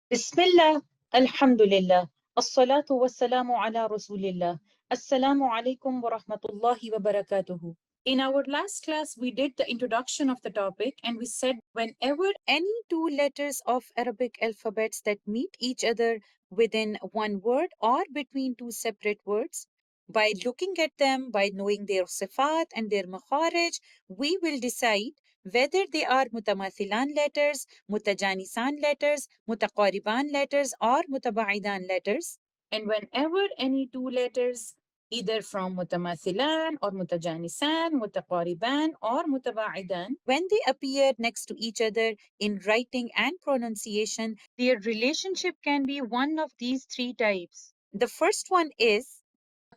Bismillah, Alhamdulillah, As-salatu was-salamu ala Rasulillah. Assalamu alaikum wa rahmatullahi wa barakatuhu. In our last class, we did the introduction of the topic and we said whenever any two letters of Arabic alphabets that meet each other within one word or between two separate words, by looking at them, by knowing their sifat and their makharij, we will decide whether they are mutamathilan letters, mutajanisan letters, mutaqariban letters, or mutabaidan letters. And whenever any two letters, either from mutamathilan or mutajanisan, mutaqariban or mutabaidan, when they appear next to each other in writing and pronunciation, their relationship can be one of these three types. The first one is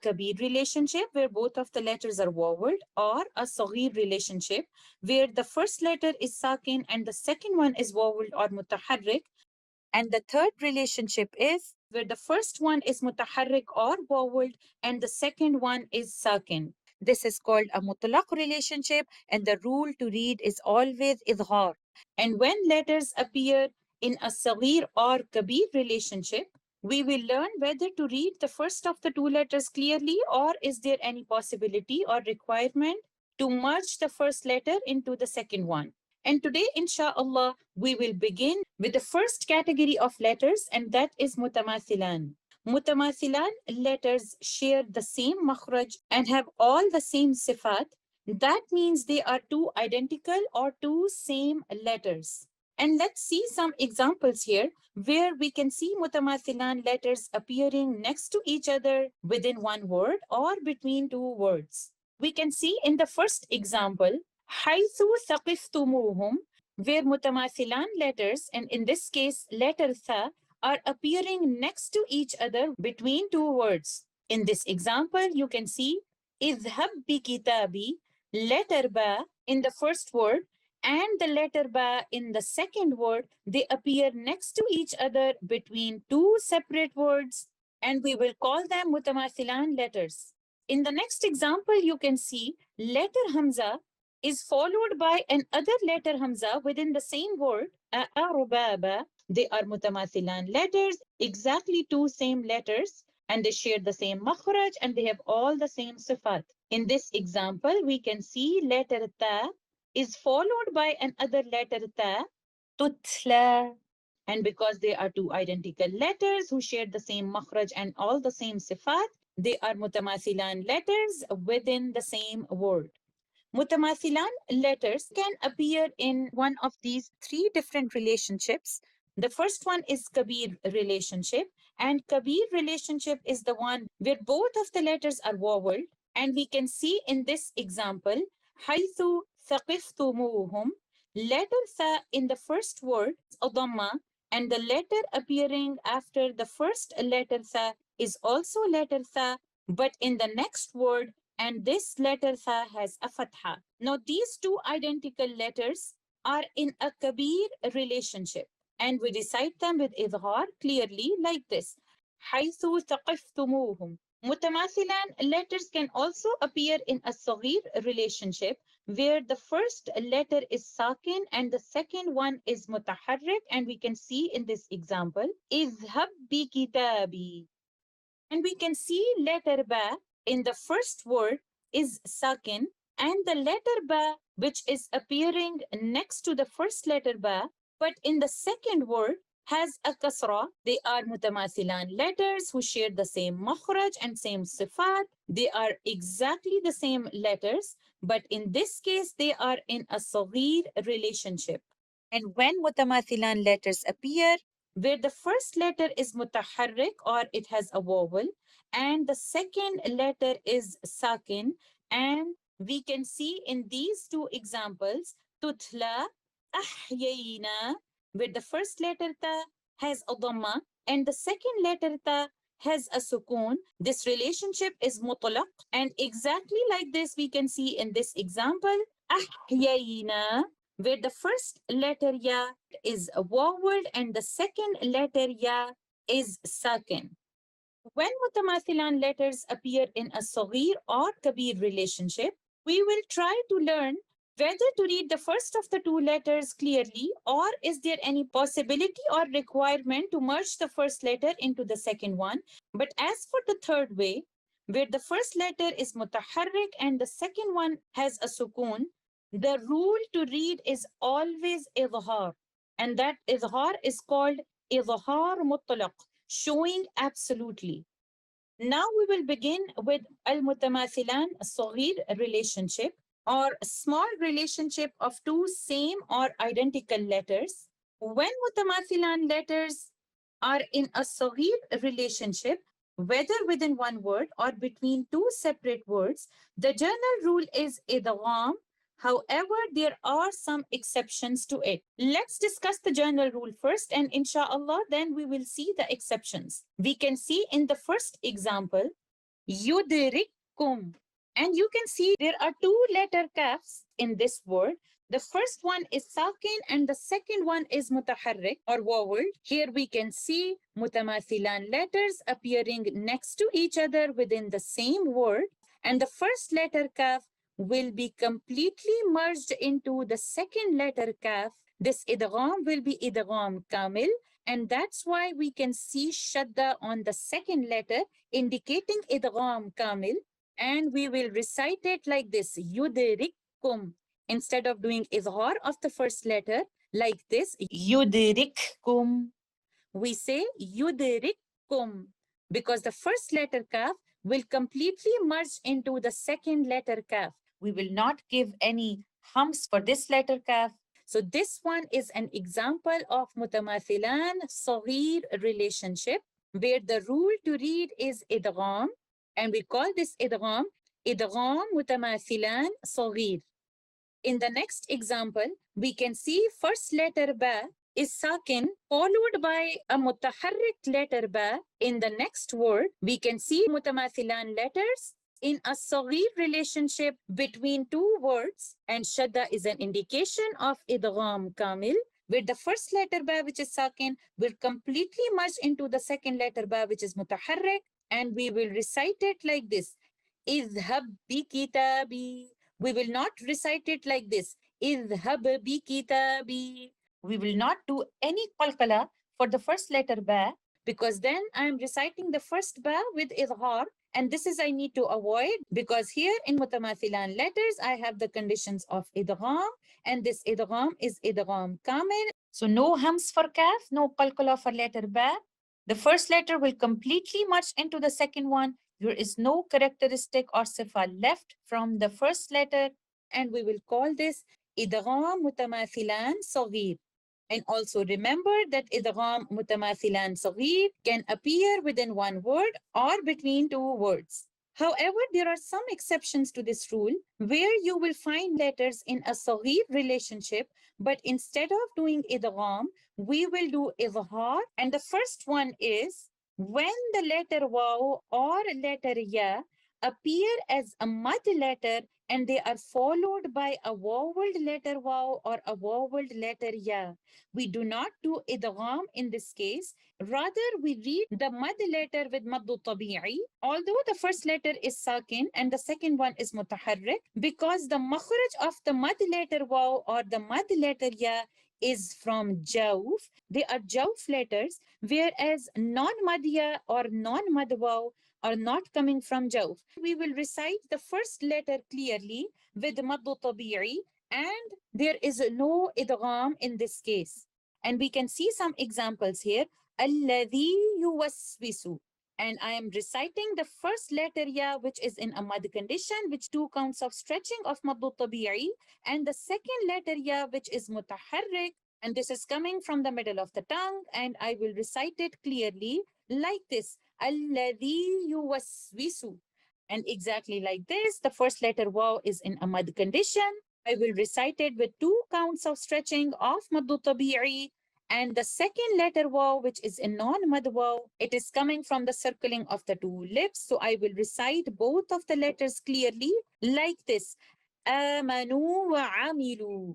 Kabir relationship, where both of the letters are voweled, or a Saghir relationship, where the first letter is sakin and the second one is voweled or mutaharrik. And the third relationship is where the first one is mutaharrik or voweled and the second one is sakin. This is called a mutlaq relationship, and the rule to read is always idghar. And when letters appear in a Saghir or Kabir relationship, we will learn whether to read the first of the two letters clearly, or is there any possibility or requirement to merge the first letter into the second one. And today, inshallah, we will begin with the first category of letters, and that is mutamathilan. Mutamathilan letters share the same makhraj and have all the same sifat. That means they are two identical or two same letters. And let's see some examples here where we can see mutamathilan letters appearing next to each other within one word or between two words. We can see in the first example, حيث ثقفتموهم, where mutamathilan letters, and in this case letter tha, are appearing next to each other between two words. In this example, you can see اذهب بكتابي, letter ba in the first word and the letter ba in the second word, they appear next to each other between two separate words, and we will call them mutamathilan letters. In the next example, you can see letter hamza is followed by another letter hamza within the same word, a'rubaba. They are mutamathilan letters, exactly two same letters, and they share the same makhraj and they have all the same sifat. In this example, we can see letter ta is followed by another letter ta, tutla. And because they are two identical letters who share the same makhraj and all the same sifat, they are mutamathilan letters within the same word. Mutamathilan letters can appear in one of these three different relationships. The first one is Kabir relationship, and Kabir relationship is the one where both of the letters are voweled, and we can see in this example, حيث ثقفتموهم, letter tha in the first word is a dhamma, and the letter appearing after the first letter tha is also letter tha, but in the next word, and this letter tha has a fatha. Now, these two identical letters are in a Kabir relationship, and we recite them with idghar clearly like this. حيث ثقفتموهم. Mutamathilan letters can also appear in a Saghir relationship, where the first letter is sakin and the second one is mutaharrik, and we can see in this example, اذهب بكتابي. And we can see letter ba in the first word is sakin, and the letter ba which is appearing next to the first letter ba, but in the second word has a kasra. They are mutamathilan letters who share the same makhraj and same sifat. They are exactly the same letters, but in this case, they are in a saghir relationship. And when mutamathilan letters appear, where the first letter is mutaharrik or it has a vowel, and the second letter is sakin, and we can see in these two examples, tutla, ahyayna, where the first letter ta has a dhamma and the second letter ta has a sukun. This relationship is mutlaq, and exactly like this we can see in this example, ahyayna, where the first letter ya is voweled and the second letter ya is sakin. When mutamathilan letters appear in a saghir or kabir relationship, we will try to learn whether to read the first of the two letters clearly, or is there any possibility or requirement to merge the first letter into the second one. But as for the third way, where the first letter is mutaharrik and the second one has a sukoon, the rule to read is always idhar. And that idhar is called idhar mutlaq, showing absolutely. Now we will begin with al-Mutamaathilaan al-Saghir relationship, or a small relationship of two same or identical letters. When Mutamaathilaan letters are in a Saghir relationship, whether within one word or between two separate words, the general rule is idgham. However, there are some exceptions to it. Let's discuss the general rule first, and inshallah, then we will see the exceptions. We can see in the first example, yudrikkum. And you can see there are two letter kafs in this word. The first one is sakin and the second one is mutaharrik or vowel. Here we can see mutamathilan letters appearing next to each other within the same word. And the first letter kaf will be completely merged into the second letter kaf. This idgham will be idgham kamil, and that's why we can see shadda on the second letter indicating idgham kamil, and we will recite it like this, yudrikkum. Instead of doing idhar of the first letter like this, yudrikkum, we say yudrikkum, because the first letter kaf will completely merge into the second letter kaf. We will not give any humps for this letter kaf. So this one is an example of Mutamathilaan Saghir relationship, where the rule to read is idgham, and we call this idgham Mutamathilaan Saghir. In the next example, we can see first letter ba is sakin followed by a mutaharrik letter ba. In the next word, we can see mutamathilan letters in a saghir relationship between two words, and shadda is an indication of idgham kamil, where the first letter ba, which is sakin, will completely merge into the second letter ba, which is mutaharrik, and we will recite it like this, idhab bi kitabi. We will not recite it like this, idhab bi kitabi. We will not do any qalqala for the first letter ba, because then I am reciting the first ba with idhar, and this is I need to avoid, because here in mutamathilan letters I have the conditions of idgham, and this idgham is idgham kamil. So no hams for kaf, no qalqala for letter ba. The first letter will completely merge into the second one. There is no characteristic or sifa left from the first letter, and we will call this idgham mutamathilan saghir. And also remember that idgham mutamathilan saghir can appear within one word or between two words. However, there are some exceptions to this rule where you will find letters in a saghir relationship, but instead of doing idgham, we will do idhar. And the first one is when the letter waw or letter ya appear as a mad letter and they are followed by a voweled letter waw or a voweled letter ya. We do not do idgham in this case. Rather, we read the mad letter with maddu tabi'i, although the first letter is sakin and the second one is mutaharrik, because the makhraj of the mad letter waw or the mad letter ya is from jawf. They are jawf letters, whereas non-madya or non-mad waw are not coming from jawf. We will recite the first letter clearly with maddu tabi'i, and there is no idgham in this case. And we can see some examples here. Alladhi yuwaswisu. And I am reciting the first letter ya, which is in a mad condition, which two counts of stretching of maddu tabi'i, and the second letter ya, which is mutaharrik, and this is coming from the middle of the tongue, and I will recite it clearly like this, alladhi yuwaswisu. And exactly like this, the first letter waw is in a mad condition. I will recite it with two counts of stretching of maddu tabi'i, and the second letter waw, which is in non-mad waw, it is coming from the circling of the two lips. So I will recite both of the letters clearly like this, amanu wa amilu.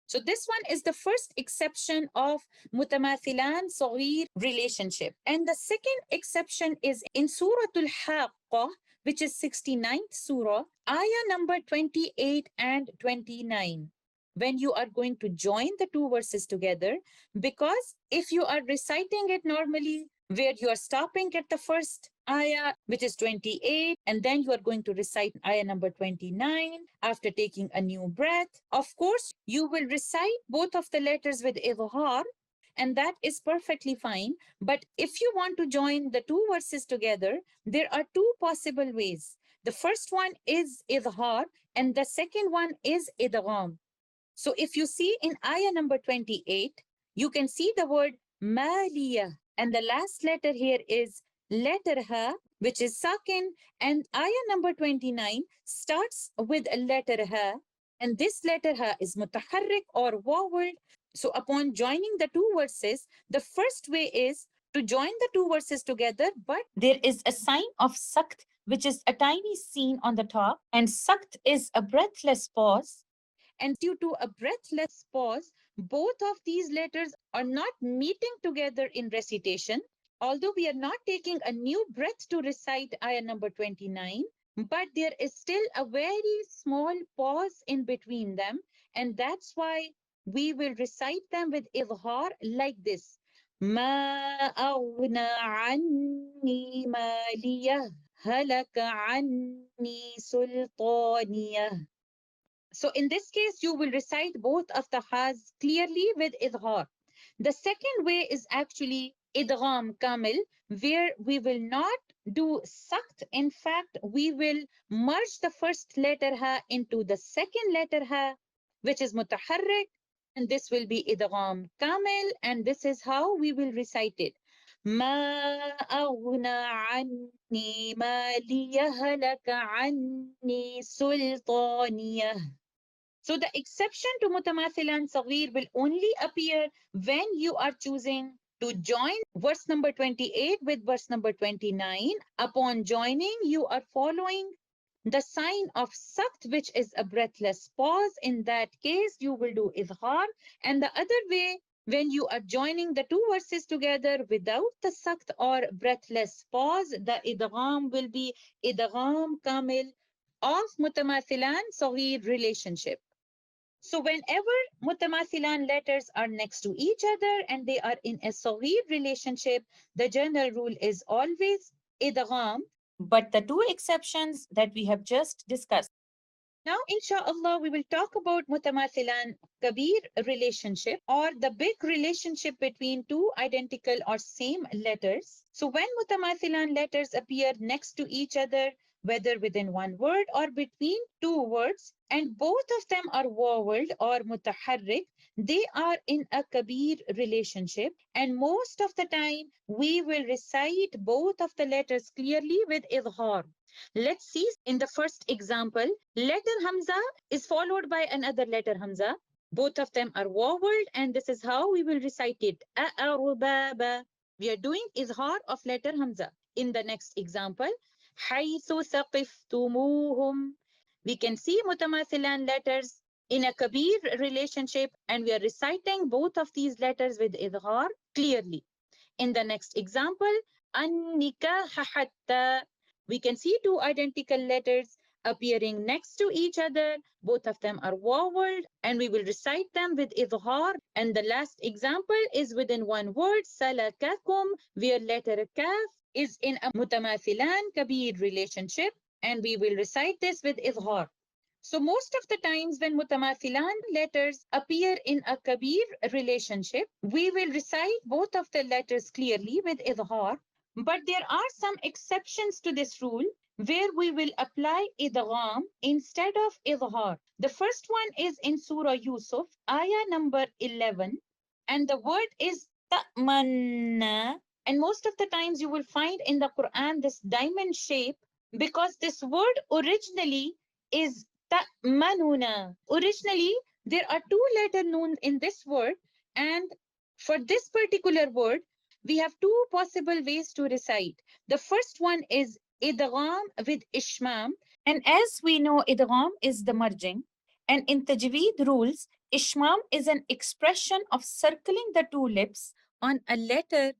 So this one is the first exception of Mutamathilaan Saghir relationship. And the second exception is in Suratul Haqqah, which is 69th surah, ayah number 28 and 29. when you are going to join the two verses together, because if you are reciting it normally, where you are stopping at the first ayah, which is 28, and then you are going to recite ayah number 29 after taking a new breath, of course, you will recite both of the letters with idhar, and that is perfectly fine. But if you want to join the two verses together, there are two possible ways. The first one is idhar, and the second one is idgham. So if you see in ayah number 28, you can see the word maliya, and the last letter here is letter ha, which is sakin, and ayah number 29 starts with a letter ha, and this letter ha is mutaharrik or vowel. So upon joining the two verses, the first way is to join the two verses together, but there is a sign of sakt, which is a tiny scene on the top, and sakt is a breathless pause. And due to a breathless pause, both of these letters are not meeting together in recitation. Although we are not taking a new breath to recite ayah number 29, but there is still a very small pause in between them. And that's why we will recite them with idhar like this. ما أغنى عني مالية هلك عني سلطانية. So in this case, you will recite both of the has clearly with idghar. The second way is actually idgham kamil, where we will not do sakt. In fact, we will merge the first letter ha into the second letter ha, which is mutaharrik, and this will be idgham kamil, and this is how we will recite it. ما أغنى عني مالية هلك عني سلطانية. So the exception to Mutamaathilaan Saghir will only appear when you are choosing to join verse number 28 with verse number 29. Upon joining, you are following the sign of sakt, which is a breathless pause. In that case, you will do idhar. And the other way, when you are joining the two verses together without the sakt or breathless pause, the idgham will be idgham kamil of Mutamaathilaan Saghir relationship. So whenever Mutamaathilaan letters are next to each other and they are in a Saghir relationship, the general rule is always idgham, but the two exceptions that we have just discussed. Now, inshallah, we will talk about Mutamaathilaan Kabir relationship, or the big relationship between two identical or same letters. So when Mutamaathilaan letters appear next to each other, whether within one word or between two words, and both of them are voweled or mutaharrik, they are in a Kabir relationship. And most of the time, we will recite both of the letters clearly with idhar. Let's see in the first example, letter Hamza is followed by another letter Hamza. Both of them are voweled, and this is how we will recite it. A'arubaba. We are doing izhar of letter Hamza. In the next example, haythu saqiftumuhum. We can see Mutamaathilaan letters in a Kabir relationship, and we are reciting both of these letters with idhar clearly. In the next example, an-nikah hatta. We can see two identical letters appearing next to each other. Both of them are voweled, and we will recite them with idhar. And the last example is within one word, salakakum, where letter kaf is in a Mutamaathilaan Kabir relationship, and we will recite this with idhar. So most of the times when Mutamaathilaan letters appear in a Kabir relationship, we will recite both of the letters clearly with idhar. But there are some exceptions to this rule where we will apply idgham instead of idhar. The first one is in Surah Yusuf, ayah number 11, and the word is ta'manna. And most of the times you will find in the Quran this diamond shape, because this word originally is ta'manuna. Originally, there are two letter noon in this word, and for this particular word, we have two possible ways to recite. The first one is idgham with ishmam, and as we know, idgham is the merging, and in Tajweed rules, ishmam is an expression of circling the two lips on a letter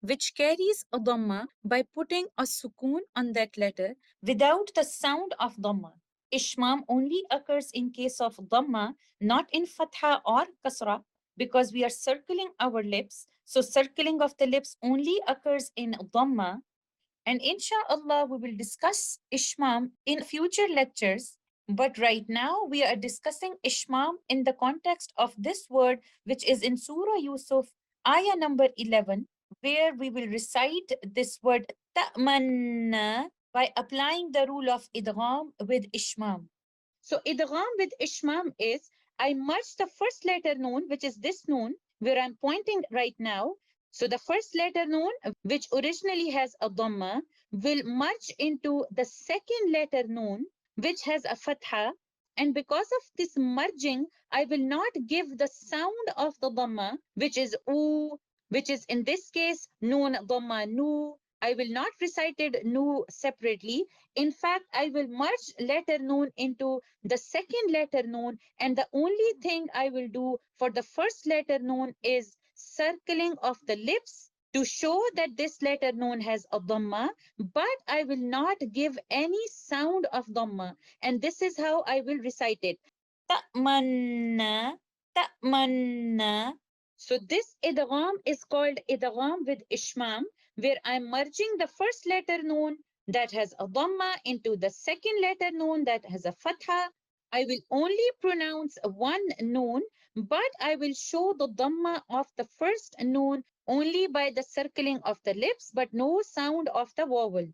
which carries a dhamma by putting a sukoon on that letter without the sound of dhamma. Ishmam only occurs in case of dhamma, not in fatha or kasra, because we are circling our lips. So circling of the lips only occurs in dhamma. And inshallah, we will discuss ishmam in future lectures. But right now, we are discussing ishmam in the context of this word, which is in Surah Yusuf, ayah number 11, where we will recite this word ta'manna by applying the rule of idgham with ishmam. So idgham with ishmam is I merge the first letter noon, which is this noon, where I'm pointing right now. So the first letter noon, which originally has a dhamma, will merge into the second letter noon, which has a fatha. And because of this merging, I will not give the sound of the dhamma, which is oo, which is in this case noon dhamma nu. I will not recite it nu separately. In fact, I will merge letter noon into the second letter noon, and the only thing I will do for the first letter noon is circling of the lips to show that this letter noon has a dhamma, but I will not give any sound of dhamma. And this is how I will recite it. Ta'manna, ta'manna. So this idgham is called idgham with ishmam, where I'm merging the first letter noon that has a dhamma into the second letter noon that has a fatha. I will only pronounce one noon, but I will show the dhamma of the first noon only by the circling of the lips, but no sound of the vowel.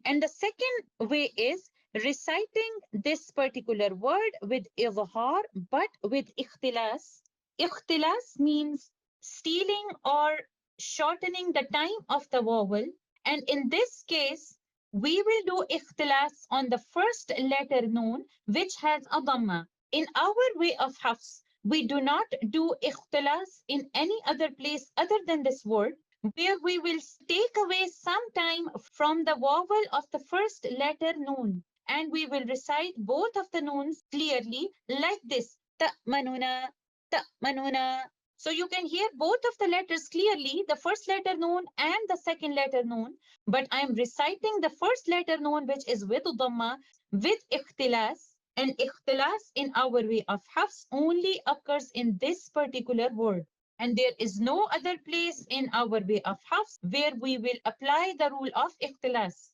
And the second way is reciting this particular word with izhar, but with ikhtilas. Ikhtilas means stealing or shortening the time of the vowel. And in this case, we will do ikhtilas on the first letter noon, which has a dhamma. In our way of hafs, we do not do ikhtilas in any other place other than this word, where we will take away some time from the vowel of the first letter noon, and we will recite both of the noons clearly like this. Ta'manuna, ta'manuna. So you can hear both of the letters clearly, the first letter noon and the second letter noon, but I am reciting the first letter noon, which is with dhamma, with ikhtilas. And ikhtilas in our way of hafs only occurs in this particular word. And there is no other place in our way of hafs where we will apply the rule of ikhtilas.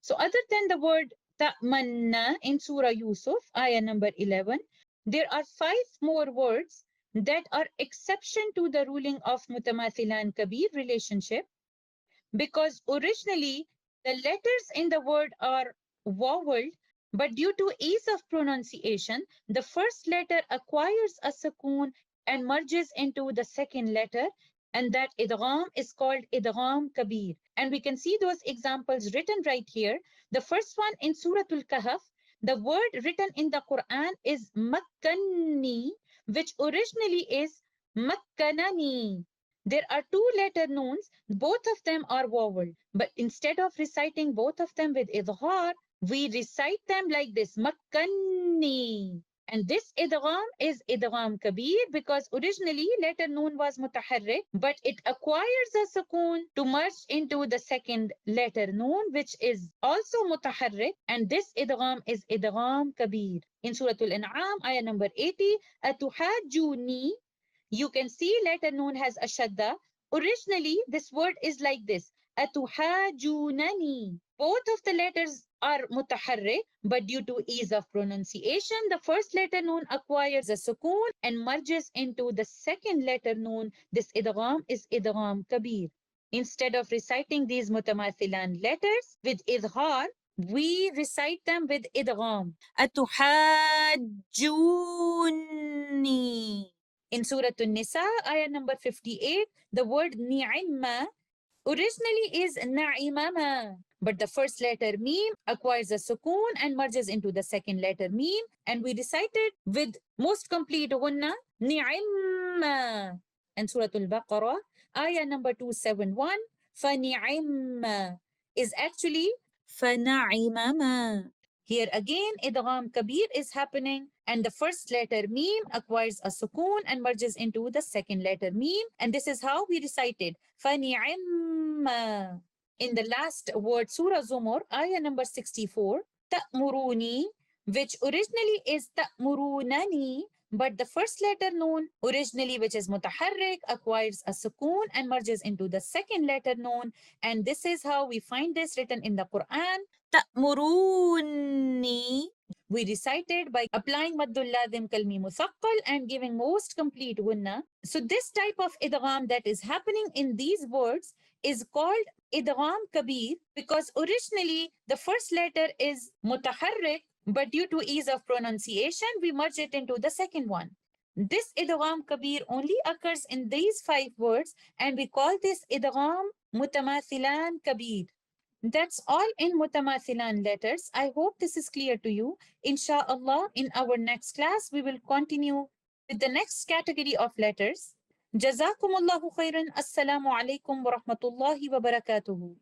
So other than the word ta'manna in Surah Yusuf, ayah number 11, there are 5 more words that are exception to the ruling of Mutamaathilaan Kabir relationship, because originally the letters in the word are voweled, but due to ease of pronunciation, the first letter acquires a sukoon and merges into the second letter, and that idgham is called idgham kabir. And we can see those examples written right here. The first one in Surah Al-Kahf, the word written in the Quran is makkanni, which originally is makkanani. There are 2 letter noons, both of them are vowel, but instead of reciting both of them with idghar, we recite them like this, makkanni. And this idgham is idgham kabir, because originally letter noon was mutaharrik, but it acquires a sukoon to merge into the second letter noon, which is also mutaharrik, and this idgham is idgham kabir. In Surah Al-An'am, ayah number 80, atuhajuni, you can see letter noon has a shadda. Originally, this word is like this. Atuhajunani. Both of the letters are mutaharrik, but due to ease of pronunciation, the first letter noon acquires a sukoon and merges into the second letter noon. This idgham is idgham kabir. Instead of reciting these mutamathilan letters with idghar, we recite them with idgham. Atuhajjuni. In Surah An-Nisa, ayah number 58, the word ni'imma originally is na'imama, but the first letter meme acquires a sukoon and merges into the second letter meme, and we recite it with most complete gunna, ni'imma. And Surah Al-Baqarah, ayah number 271, فَنِعِمَّ is actually فَنَعِمَمَا. Here again, idgham kabir is happening, and the first letter meme acquires a sukoon and merges into the second letter meme, and this is how we recited فَنِعِمَّ. In the last word, Surah Zumur, ayah number 64, تَأْمُرُونِي which originally is ta'murunani, but the first letter noon, originally which is mutaharrik, acquires a sukoon and merges into the second letter noon. And this is how we find this written in the Quran. Ta'muruni. We recited by applying maddul ladhim kalmi musaqqal and giving most complete gunna. So this type of idgham that is happening in these words is called idgham kabir, because originally the first letter is mutaharrik, but due to ease of pronunciation, we merge it into the second one. This idgham kabir only occurs in these 5 words, and we call this idgham mutamaathilaan kabir. That's all in Mutamaathilaan letters. I hope this is clear to you. Insha'Allah, in our next class, we will continue with the next category of letters. Jazakumullahu khairan. Assalamu alaikum wa rahmatullahi wa barakatuhu.